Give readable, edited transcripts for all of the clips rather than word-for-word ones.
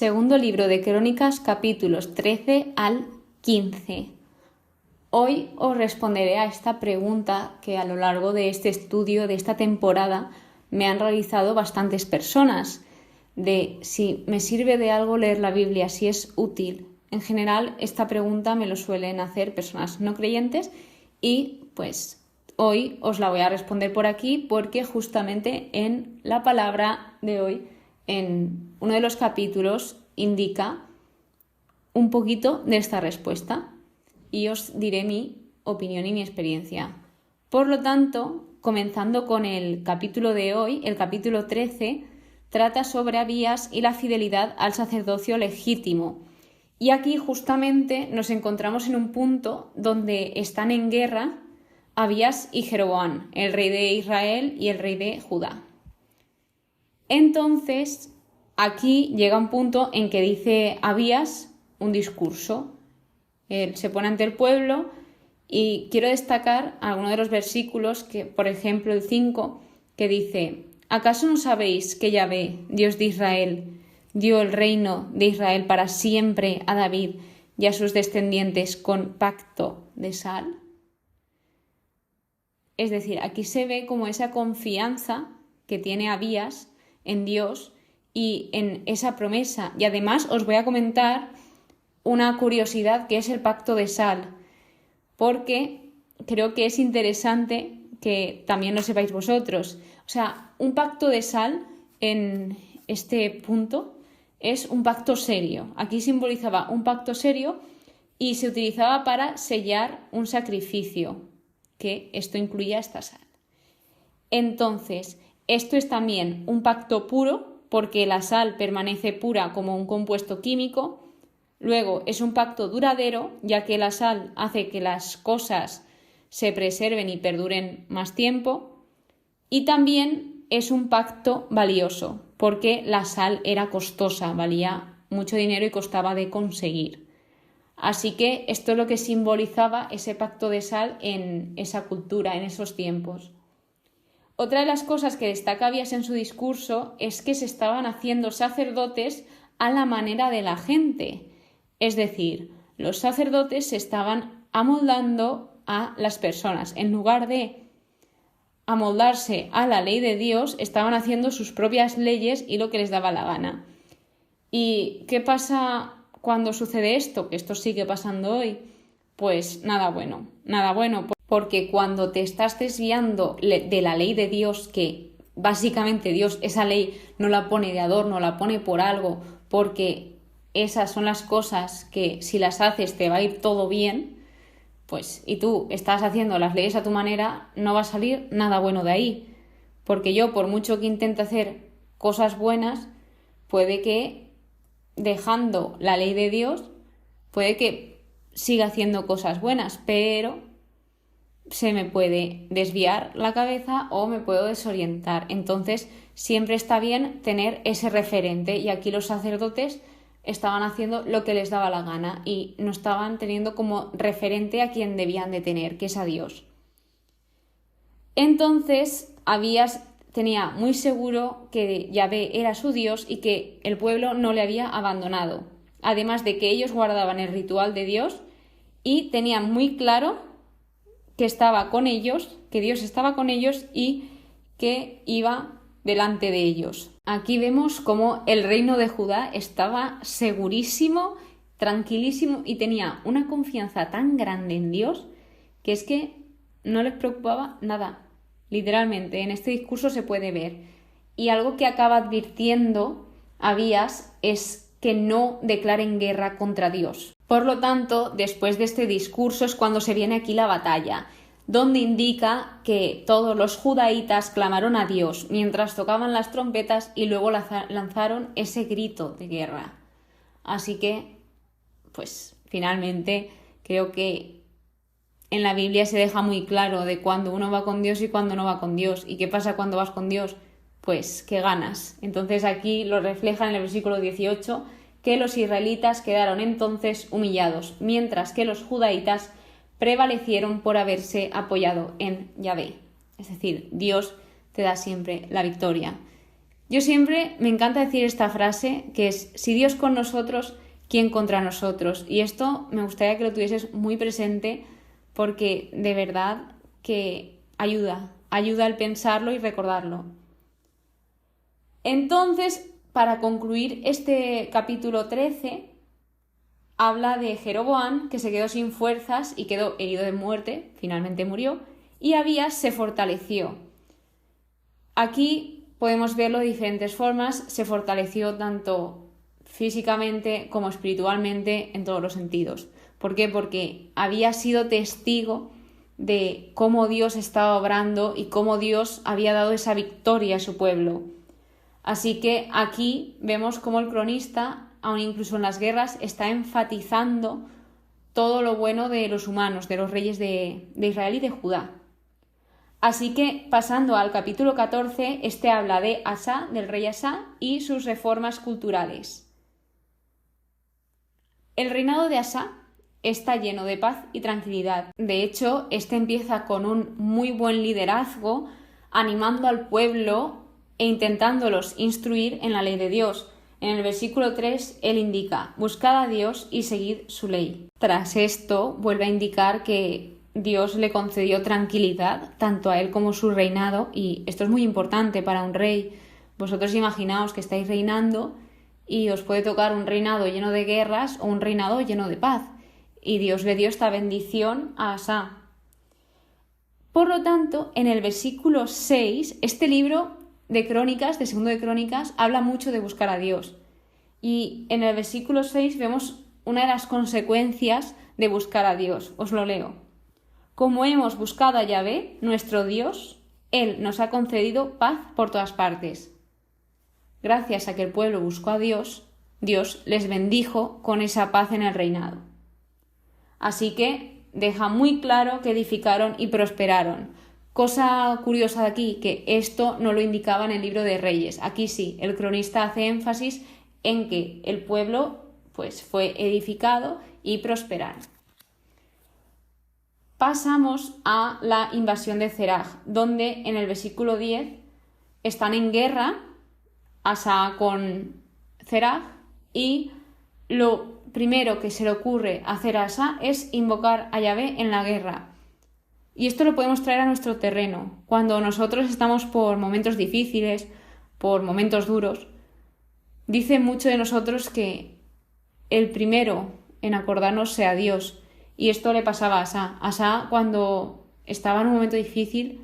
Segundo libro de Crónicas, capítulos 13 al 15. Hoy os responderé a esta pregunta que a lo largo de este estudio, de esta temporada, me han realizado bastantes personas, de si me sirve de algo leer la Biblia, si es útil. En general, esta pregunta me lo suelen hacer personas no creyentes y pues hoy os la voy a responder por aquí porque justamente en la palabra de hoy, en uno de los capítulos, indica un poquito de esta respuesta y os diré mi opinión y mi experiencia. Por lo tanto, comenzando con el capítulo de hoy, el capítulo 13, trata sobre Abías y la fidelidad al sacerdocio legítimo. Y aquí justamente nos encontramos en un punto donde están en guerra Abías y Jeroboam, el rey de Israel y el rey de Judá. Entonces, aquí llega un punto en que dice Abías un discurso. Él se pone ante el pueblo y quiero destacar algunos de los versículos, que, por ejemplo, el 5, que dice: ¿Acaso no sabéis que Yahvé, Dios de Israel, dio el reino de Israel para siempre a David y a sus descendientes con pacto de sal? Es decir, aquí se ve como esa confianza que tiene Abías en Dios y en esa promesa. Y además os voy a comentar una curiosidad que es el pacto de sal, porque creo que es interesante que también lo sepáis vosotros. O sea, un pacto de sal en este punto es un pacto serio. Aquí simbolizaba un pacto serio y se utilizaba para sellar un sacrificio, que esto incluía esta sal. Entonces, esto es también un pacto puro, porque la sal permanece pura como un compuesto químico. Luego, es un pacto duradero, ya que la sal hace que las cosas se preserven y perduren más tiempo. Y también es un pacto valioso, porque la sal era costosa, valía mucho dinero y costaba de conseguir. Así que esto es lo que simbolizaba ese pacto de sal en esa cultura, en esos tiempos. Otra de las cosas que destaca Abías en su discurso es que se estaban haciendo sacerdotes a la manera de la gente. Es decir, los sacerdotes se estaban amoldando a las personas. En lugar de amoldarse a la ley de Dios, estaban haciendo sus propias leyes y lo que les daba la gana. ¿Y qué pasa cuando sucede esto? Que esto sigue pasando hoy. Pues nada bueno, porque cuando te estás desviando de la ley de Dios, que básicamente Dios esa ley no la pone de adorno, la pone por algo, porque esas son las cosas que si las haces te va a ir todo bien, pues y tú estás haciendo las leyes a tu manera, no va a salir nada bueno de ahí. Porque yo, por mucho que intente hacer cosas buenas, puede que dejando la ley de Dios, puede que siga haciendo cosas buenas, pero se me puede desviar la cabeza o me puedo desorientar. Entonces, siempre está bien tener ese referente, y aquí los sacerdotes estaban haciendo lo que les daba la gana y no estaban teniendo como referente a quien debían de tener, que es a Dios. Entonces, Abías tenía muy seguro que Yahvé era su Dios y que el pueblo no le había abandonado. Además de que ellos guardaban el ritual de Dios y tenían muy claro que estaba con ellos, que Dios estaba con ellos y que iba delante de ellos. Aquí vemos cómo el reino de Judá estaba segurísimo, tranquilísimo y tenía una confianza tan grande en Dios que es que no les preocupaba nada. Literalmente, en este discurso se puede ver. Y algo que acaba advirtiendo Abías es que no declaren guerra contra Dios. Por lo tanto, después de este discurso es cuando se viene aquí la batalla, donde indica que todos los judaítas clamaron a Dios mientras tocaban las trompetas y luego lanzaron ese grito de guerra. Así que, pues, finalmente creo que en la Biblia se deja muy claro de cuándo uno va con Dios y cuándo no va con Dios. ¿Y qué pasa cuando vas con Dios? Pues que ganas. Entonces aquí lo refleja en el versículo 18, que los israelitas quedaron entonces humillados, mientras que los judaítas prevalecieron por haberse apoyado en Yahvé. Es decir, Dios te da siempre la victoria. Yo siempre me encanta decir esta frase, que es: si Dios con nosotros, ¿quién contra nosotros? Y esto me gustaría que lo tuvieses muy presente, porque de verdad que ayuda al pensarlo y recordarlo. Entonces, para concluir este capítulo 13, habla de Jeroboam, que se quedó sin fuerzas y quedó herido de muerte, finalmente murió, y Abías se fortaleció. Aquí podemos verlo de diferentes formas, se fortaleció tanto físicamente como espiritualmente en todos los sentidos. ¿Por qué? Porque había sido testigo de cómo Dios estaba obrando y cómo Dios había dado esa victoria a su pueblo. Así que aquí vemos cómo el cronista, aun incluso en las guerras, está enfatizando todo lo bueno de los humanos, de los reyes de Israel y de Judá. Así que, pasando al capítulo 14, este habla de Asa, del rey Asa, y sus reformas culturales. El reinado de Asa está lleno de paz y tranquilidad. De hecho, este empieza con un muy buen liderazgo, animando al pueblo e intentándolos instruir en la ley de Dios. En el versículo 3, él indica: buscad a Dios y seguid su ley. Tras esto, vuelve a indicar que Dios le concedió tranquilidad tanto a él como su reinado, y esto es muy importante para un rey. Vosotros imaginaos que estáis reinando y os puede tocar un reinado lleno de guerras o un reinado lleno de paz, y Dios le dio esta bendición a Asa. Por lo tanto, en el versículo 6, este libro de Crónicas, de Segundo de Crónicas, habla mucho de buscar a Dios, y en el versículo 6 vemos una de las consecuencias de buscar a Dios. Os lo leo: como hemos buscado a Yahvé, nuestro Dios, Él nos ha concedido paz por todas partes. Gracias a que el pueblo buscó a Dios, Dios les bendijo con esa paz en el reinado. Así que deja muy claro que edificaron y prosperaron. Cosa curiosa de aquí, que esto no lo indicaba en el libro de Reyes. Aquí sí, el cronista hace énfasis en que el pueblo pues fue edificado y prosperaron. Pasamos a la invasión de Zeraj, donde en el versículo 10 están en guerra Asa con Zeraj, y lo primero que se le ocurre hacer a Asa es invocar a Yahvé en la guerra. Y esto lo podemos traer a nuestro terreno. Cuando nosotros estamos por momentos difíciles, por momentos duros, dice mucho de nosotros que el primero en acordarnos sea Dios. Y esto le pasaba a Asa. Asa, cuando estaba en un momento difícil,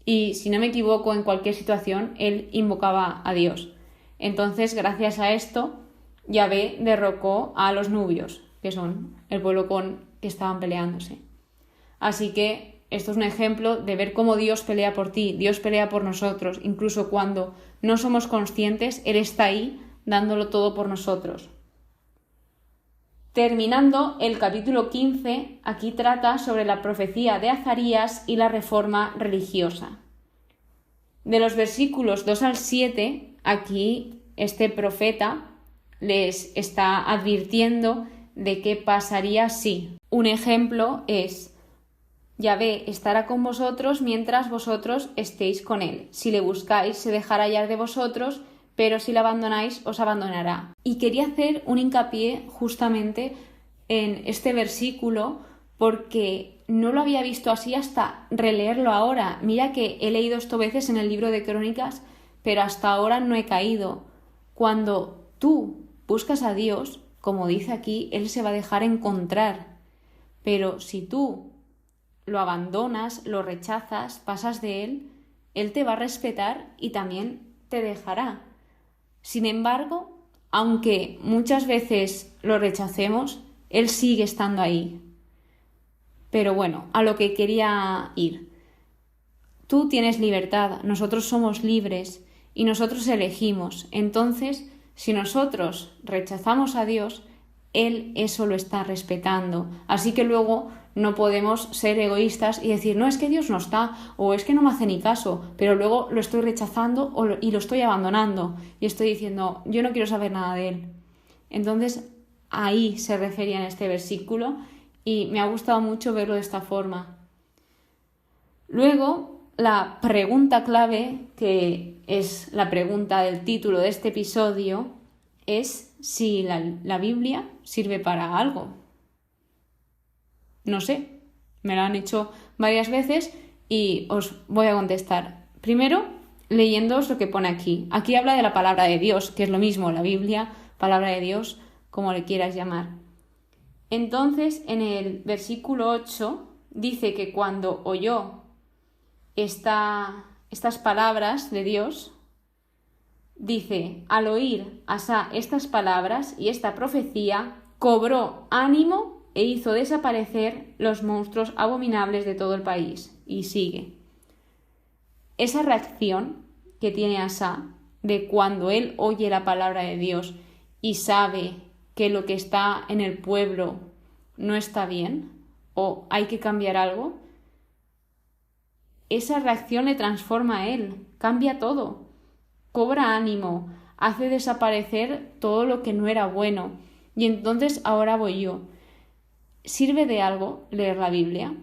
y si no me equivoco, en cualquier situación, él invocaba a Dios. Entonces, gracias a esto, Yahvé derrocó a los nubios, que son el pueblo con que estaban peleándose. Así que esto es un ejemplo de ver cómo Dios pelea por ti, Dios pelea por nosotros. Incluso cuando no somos conscientes, Él está ahí dándolo todo por nosotros. Terminando el capítulo 15, aquí trata sobre la profecía de Azarías y la reforma religiosa. De los versículos 2 al 7, aquí este profeta les está advirtiendo de qué pasaría si. Un ejemplo es: Yahvé estará con vosotros mientras vosotros estéis con él. Si le buscáis, se dejará hallar de vosotros, pero si le abandonáis, os abandonará. Y quería hacer un hincapié justamente en este versículo, porque no lo había visto así hasta releerlo ahora. Mira que he leído esto veces en el libro de Crónicas, pero hasta ahora no he caído. Cuando tú buscas a Dios, como dice aquí, Él se va a dejar encontrar. Pero si tú lo abandonas, lo rechazas, pasas de Él, Él te va a respetar y también te dejará. Sin embargo, aunque muchas veces lo rechacemos, Él sigue estando ahí. Pero bueno, a lo que quería ir. Tú tienes libertad, nosotros somos libres y nosotros elegimos. Entonces, si nosotros rechazamos a Dios, Él eso lo está respetando. Así que luego no podemos ser egoístas y decir: no, es que Dios no está, o es que no me hace ni caso, pero luego lo estoy rechazando y lo estoy abandonando y estoy diciendo: yo no quiero saber nada de Él. Entonces, ahí se refería en este versículo y me ha gustado mucho verlo de esta forma. Luego, la pregunta clave, que es la pregunta del título de este episodio, es si la Biblia sirve para algo. No sé, me lo han hecho varias veces y os voy a contestar. Primero, leyéndoos lo que pone aquí. Aquí habla de la palabra de Dios, que es lo mismo, la Biblia, palabra de Dios, como le quieras llamar. Entonces, en el versículo 8, dice que cuando oyó estas palabras de Dios, dice, al oír Asa estas palabras y esta profecía, cobró ánimo e hizo desaparecer los monstruos abominables de todo el país. Y sigue. Esa reacción que tiene Asa de cuando él oye la palabra de Dios y sabe que lo que está en el pueblo no está bien o hay que cambiar algo, esa reacción le transforma a él, cambia todo, cobra ánimo, hace desaparecer todo lo que no era bueno. Y entonces ahora voy yo. ¿Sirve de algo leer la Biblia?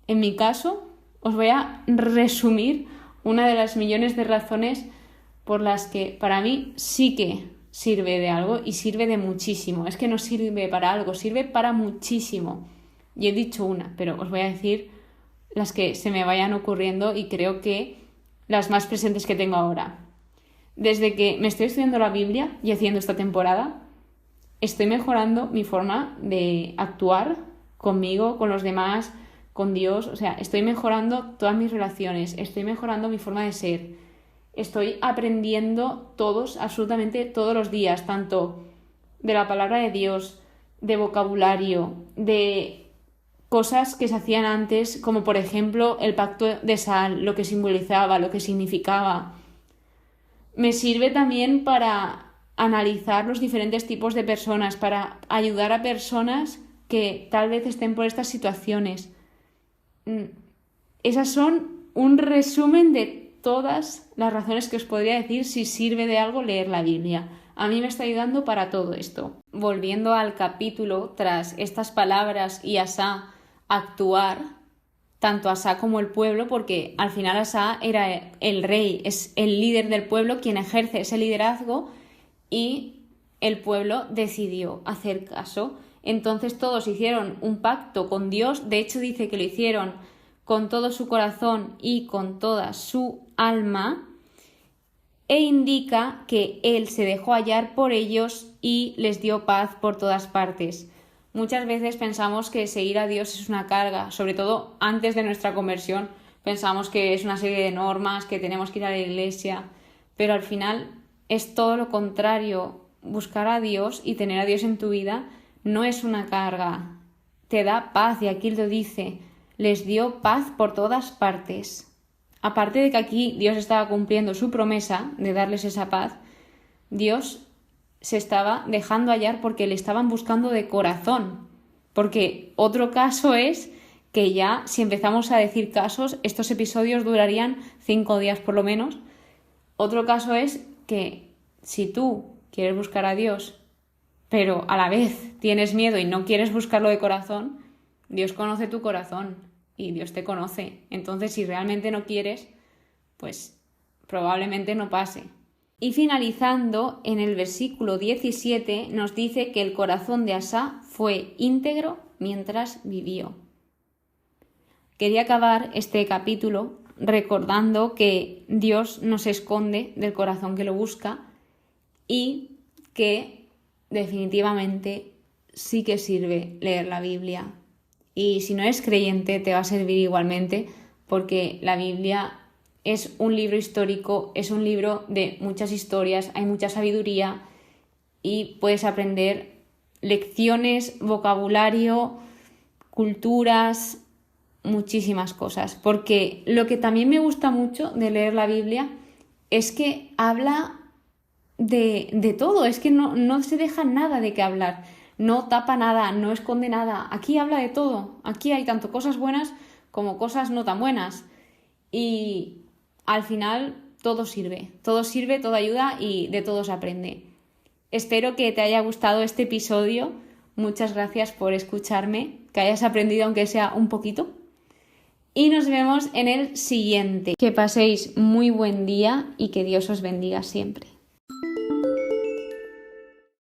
En mi caso, os voy a resumir una de las millones de razones por las que para mí sí que sirve de algo y sirve de muchísimo. Es que no sirve para algo, sirve para muchísimo. Y he dicho una, pero os voy a decir las que se me vayan ocurriendo y creo que las más presentes que tengo ahora. Desde que me estoy estudiando la Biblia y haciendo esta temporada, estoy mejorando mi forma de actuar conmigo, con los demás, con Dios. O sea, estoy mejorando todas mis relaciones, estoy mejorando mi forma de ser. Estoy aprendiendo absolutamente todos los días, tanto de la palabra de Dios, de vocabulario, de cosas que se hacían antes, como por ejemplo el pacto de sal, lo que simbolizaba, lo que significaba. Me sirve también para analizar los diferentes tipos de personas, para ayudar a personas que tal vez estén por estas situaciones. Esas son un resumen de todas las razones que os podría decir si sirve de algo leer la Biblia. A mí me está ayudando para todo esto. Volviendo al capítulo, tras estas palabras y Asa actuar, tanto Asa como el pueblo, porque al final Asa era el rey, es el líder del pueblo quien ejerce ese liderazgo y el pueblo decidió hacer caso. Entonces todos hicieron un pacto con Dios, de hecho dice que lo hicieron con todo su corazón y con toda su alma, e indica que Él se dejó hallar por ellos y les dio paz por todas partes. Muchas veces pensamos que seguir a Dios es una carga, sobre todo antes de nuestra conversión, pensamos que es una serie de normas, que tenemos que ir a la iglesia, pero al final es todo lo contrario. Buscar a Dios y tener a Dios en tu vida no es una carga, te da paz, y aquí lo dice, les dio paz por todas partes. Aparte de que aquí Dios estaba cumpliendo su promesa de darles esa paz, Dios se estaba dejando hallar porque le estaban buscando de corazón. Porque otro caso es que ya, si empezamos a decir casos, estos episodios durarían 5 días por lo menos. Otro caso es que si tú quieres buscar a Dios, pero a la vez tienes miedo y no quieres buscarlo de corazón, Dios conoce tu corazón y Dios te conoce. Entonces, si realmente no quieres, pues probablemente no pase. Y finalizando, en el versículo 17 nos dice que el corazón de Asa fue íntegro mientras vivió. Quería acabar este capítulo recordando que Dios no se esconde del corazón que lo busca y que definitivamente sí que sirve leer la Biblia. Y si no eres creyente te va a servir igualmente, porque la Biblia es un libro histórico, es un libro de muchas historias, hay mucha sabiduría y puedes aprender lecciones, vocabulario, culturas, muchísimas cosas. Porque lo que también me gusta mucho de leer la Biblia es que habla de todo, es que no se deja nada de qué hablar, no tapa nada, no esconde nada, aquí habla de todo, aquí hay tanto cosas buenas como cosas no tan buenas y al final todo sirve, todo ayuda y de todo se aprende. Espero que te haya gustado este episodio, muchas gracias por escucharme, que hayas aprendido aunque sea un poquito y nos vemos en el siguiente. Que paséis muy buen día y que Dios os bendiga siempre.